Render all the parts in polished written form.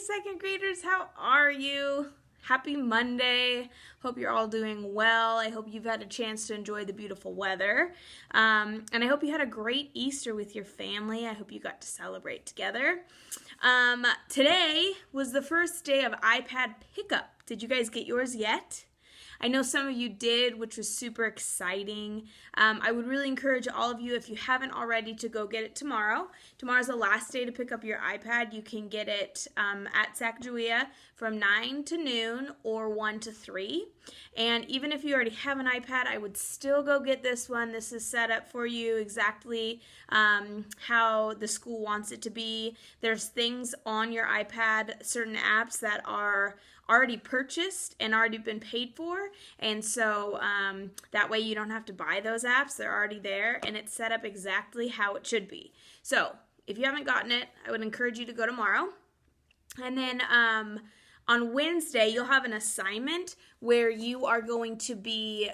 second graders, how are you? Happy Monday. Hope you're all doing well. I hope you've had a chance to enjoy the beautiful weather. And I hope you had a great Easter with your family. I hope you got to celebrate together. Today was the first day of iPad pickup. Did you guys get yours yet? I know some of you did, which was super exciting. I would really encourage all of you, if you haven't already, to go get it tomorrow. Tomorrow's the last day to pick up your iPad. You can get it at Sacagawea from 9 to noon or 1 to 3. And even if you already have an iPad, I would still go get this one. This is set up for you exactly how the school wants it to be. There's things on your iPad, certain apps that are already purchased and already been paid for, and so that way you don't have to buy those apps. They're already there, and it's set up exactly how it should be. So if you haven't gotten it, I would encourage you to go tomorrow. And then on Wednesday, you'll have an assignment where you are going to be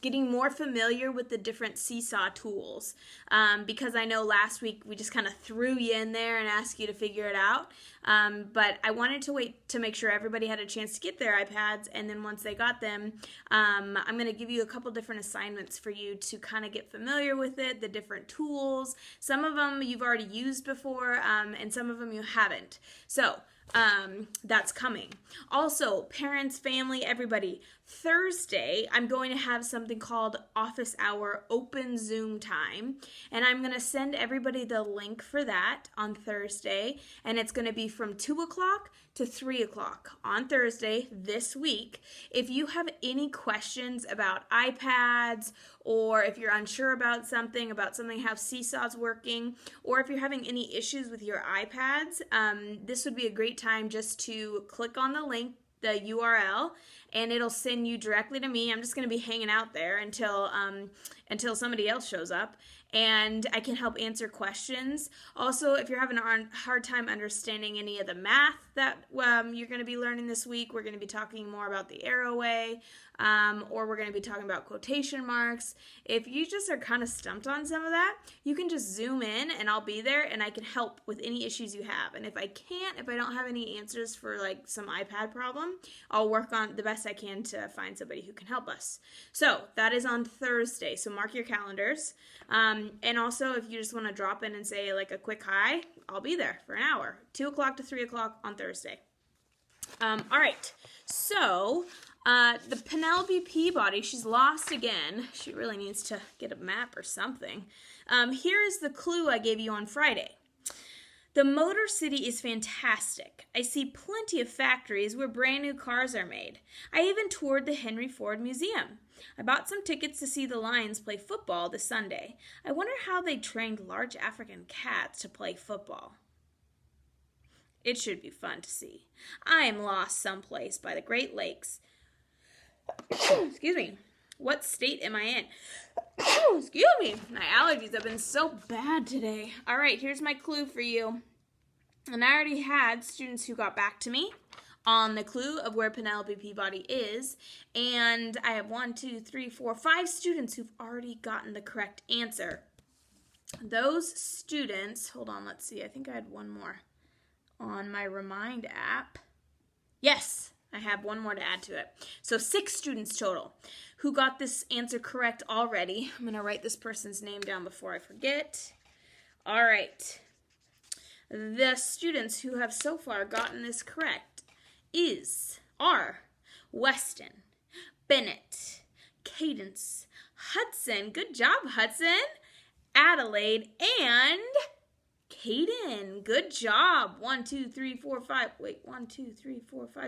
getting more familiar with the different Seesaw tools, because I know last week we just kind of threw you in there and asked you to figure it out, but I wanted to wait to make sure everybody had a chance to get their iPads, and then once they got them, I'm going to give you a couple different assignments for you to kind of get familiar with it, the different tools. Some of them you've already used before, and some of them you haven't. So that's coming. Also, parents, family, everybody, Thursday, I'm going to have something called Office Hour Open Zoom Time, and I'm going to send everybody the link for that on Thursday, and it's going to be from 2 o'clock to 3 o'clock on Thursday this week. If you have any questions about iPads, or if you're unsure about something how Seesaw's working, or if you're having any issues with your iPads, this would be a great time just to click on the link, the URL, and it'll send you directly to me. I'm just going to be hanging out there until somebody else shows up, and I can help answer questions. Also, if you're having a hard time understanding any of the math that you're going to be learning this week, we're going to be talking more about the arrow way, or we're going to be talking about quotation marks. If you just are kind of stumped on some of that, you can just zoom in and I'll be there and I can help with any issues you have. And if I don't have any answers for like some iPad problem, I'll work on the best I can to find somebody who can help us. So that is on Thursday, so mark your calendars. And also, if you just want to drop in and say like a quick hi, I'll be there for an hour, 2 o'clock to 3 o'clock on Thursday. All right, so the Penelope Peabody, she's lost again. She really needs to get a map or something. Here is the clue I gave you on Friday. The Motor City is fantastic. I see plenty of factories where brand new cars are made. I even toured the Henry Ford Museum. I bought some tickets to see the Lions play football this Sunday. I wonder how they trained large African cats to play football. It should be fun to see. I am lost someplace by the Great Lakes. Excuse me. What state am I in? Excuse me. My allergies have been so bad today. All right, here's my clue for you. And I already had students who got back to me on the clue of where Penelope Peabody is. And I have 5 students who've already gotten the correct answer. Those students, hold on, let's see. I think I had one more on my Remind app. Yes, I have one more to add to it. So 6 students total who got this answer correct already. I'm going to write this person's name down before I forget. All right. The students who have so far gotten this correct are Weston, Bennett, Cadence, Hudson. Good job, Hudson. Adelaide, and Kaden, good job.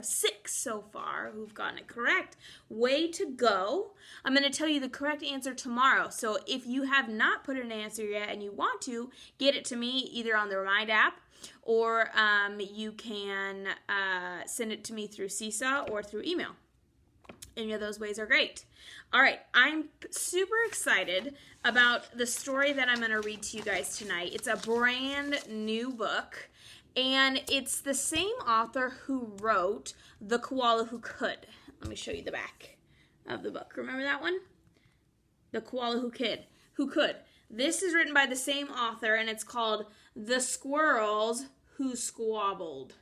6 so far who've gotten it correct. Way to go. I'm going to tell you the correct answer tomorrow. So if you have not put an answer yet and you want to, get it to me either on the Remind app, or you can send it to me through Seesaw or through email. Any of those ways are great. All right, I'm super excited about the story that I'm going to read to you guys tonight. It's a brand new book, and it's the same author who wrote The Koala Who Could. Let me show you the back of the book. Remember that one? The Koala Who Could. This is written by the same author, and it's called The Squirrels Who Squabbled.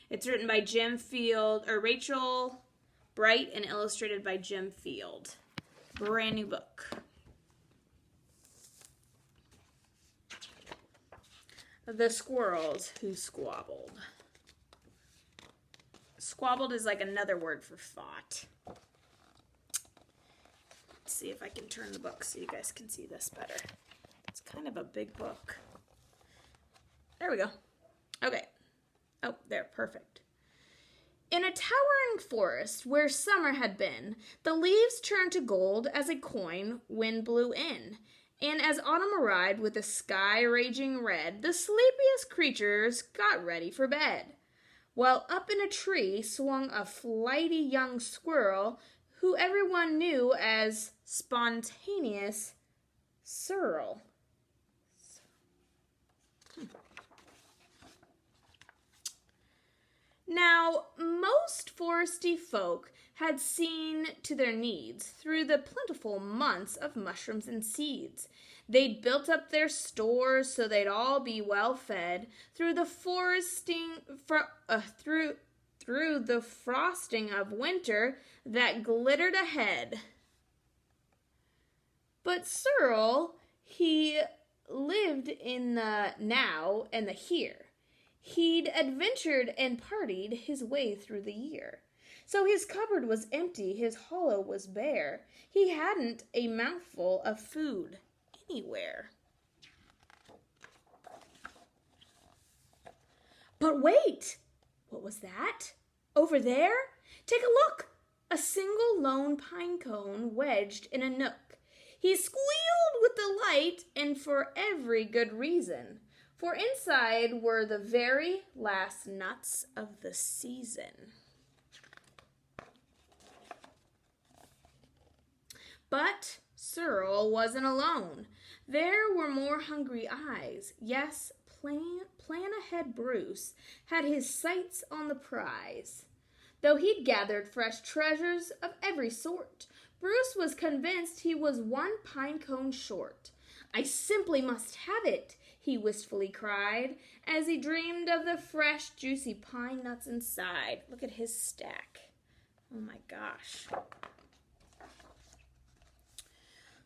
It's written by Rachel Bright and illustrated by Jim Field. Brand new book. The Squirrels Who Squabbled. Squabbled is like another word for fought. Let's see if I can turn the book so you guys can see this better. It's kind of a big book. There we go. Okay. Oh, there, perfect. In a towering forest where summer had been, the leaves turned to gold as a coin wind blew in. And as autumn arrived with the sky raging red, the sleepiest creatures got ready for bed. While up in a tree swung a flighty young squirrel who everyone knew as Spontaneous Squirrel. Now, most foresty folk had seen to their needs through the plentiful months of mushrooms and seeds. They'd built up their stores so they'd all be well fed through the through the frosting of winter that glittered ahead. But Searle, he lived in the now and the here. He'd adventured and partied his way through the year. So his cupboard was empty, his hollow was bare. He hadn't a mouthful of food anywhere. But wait! What was that? Over there? Take a look! A single lone pine cone wedged in a nook. He squealed with delight, and for every good reason. For inside were the very last nuts of the season. But Searle wasn't alone. There were more hungry eyes. Yes, plan ahead Bruce had his sights on the prize. Though he'd gathered fresh treasures of every sort, Bruce was convinced he was one pine cone short. I simply must have it, he wistfully cried, as he dreamed of the fresh, juicy pine nuts inside. Look at his stack. Oh my gosh.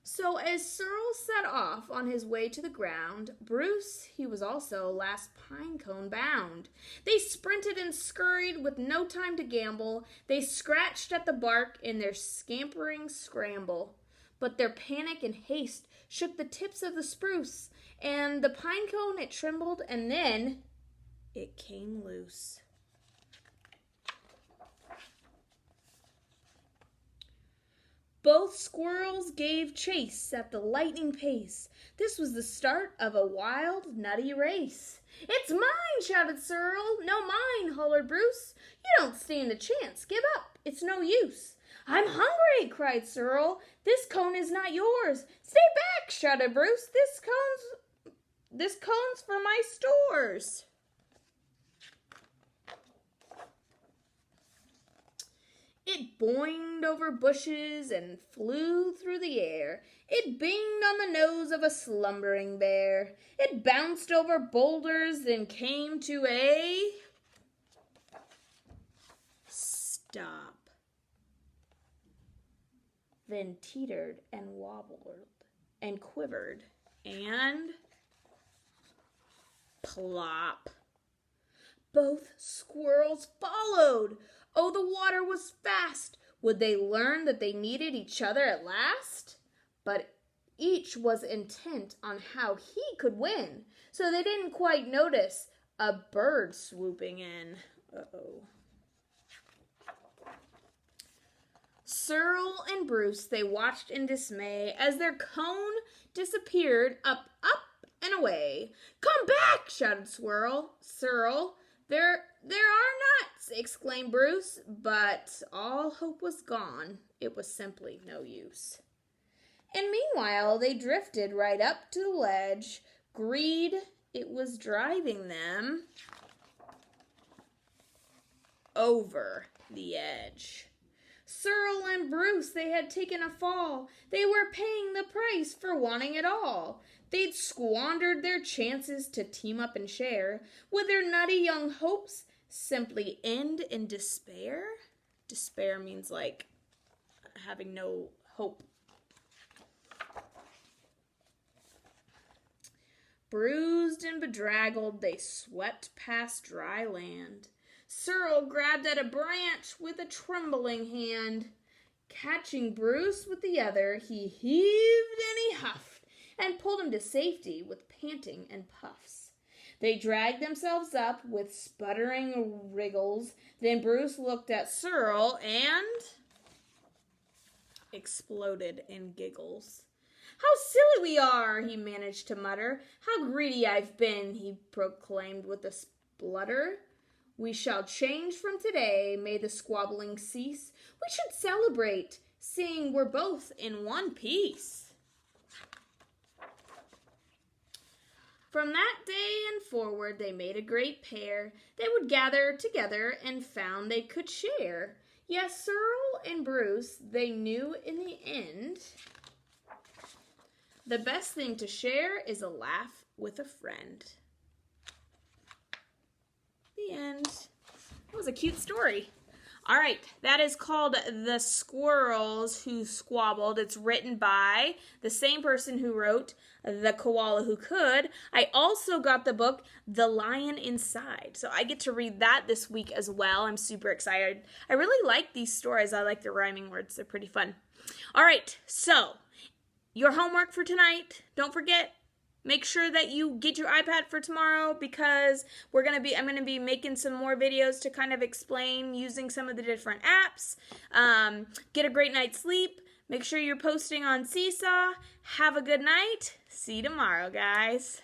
So as Searle set off on his way to the ground, Bruce, he was also last pine cone bound. They sprinted and scurried with no time to gamble. They scratched at the bark in their scampering scramble. But their panic and haste shook the tips of the spruce, and the pine cone, it trembled, and then it came loose. Both squirrels gave chase at the lightning pace. This was the start of a wild, nutty race. "It's mine!" shouted Searle. "No, mine!" hollered Bruce. "You don't stand a chance. Give up. It's no use." "I'm hungry!" cried Searle. "This cone is not yours." "Stay back!" shouted Bruce. This cone's for my stores." It boinged over bushes and flew through the air. It binged on the nose of a slumbering bear. It bounced over boulders and came to a stop. Then teetered and wobbled and quivered and plop. Both squirrels followed. Oh, the water was fast. Would they learn that they needed each other at last? But each was intent on how he could win, so they didn't quite notice a bird swooping in. Uh-oh. Searle and Bruce, they watched in dismay as their cone disappeared up, and away. "Come back!" shouted Searle. There are nuts!" exclaimed Bruce, but all hope was gone. It was simply no use. And meanwhile, they drifted right up to the ledge. Greed, it was driving them over the edge. Searle and Bruce, they had taken a fall. They were paying the price for wanting it all. They'd squandered their chances to team up and share. With their nutty young hopes, simply end in despair. Despair means like having no hope. Bruised and bedraggled, they swept past dry land. Cyril grabbed at a branch with a trembling hand. Catching Bruce with the other, he heaved and he huffed, and pulled him to safety with panting and puffs. They dragged themselves up with sputtering wriggles. Then Bruce looked at Cyril and exploded in giggles. "How silly we are," he managed to mutter. "How greedy I've been," he proclaimed with a splutter. "We shall change from today. May the squabbling cease. We should celebrate, seeing we're both in one piece." From that day and forward, they made a great pair. They would gather together and found they could share. Yes, Cyril and Bruce, they knew in the end, the best thing to share is a laugh with a friend. The end. That was a cute story. All right, that is called The Squirrels Who Squabbled. It's written by the same person who wrote The Koala Who Could. I also got the book The Lion Inside, so I get to read that this week as well. I'm super excited. I really like these stories. I like the rhyming words. They're pretty fun. All right, so your homework for tonight, don't forget, make sure that you get your iPad for tomorrow because I'm going to be making some more videos to kind of explain using some of the different apps. Get a great night's sleep. Make sure you're posting on Seesaw. Have a good night. See you tomorrow, guys.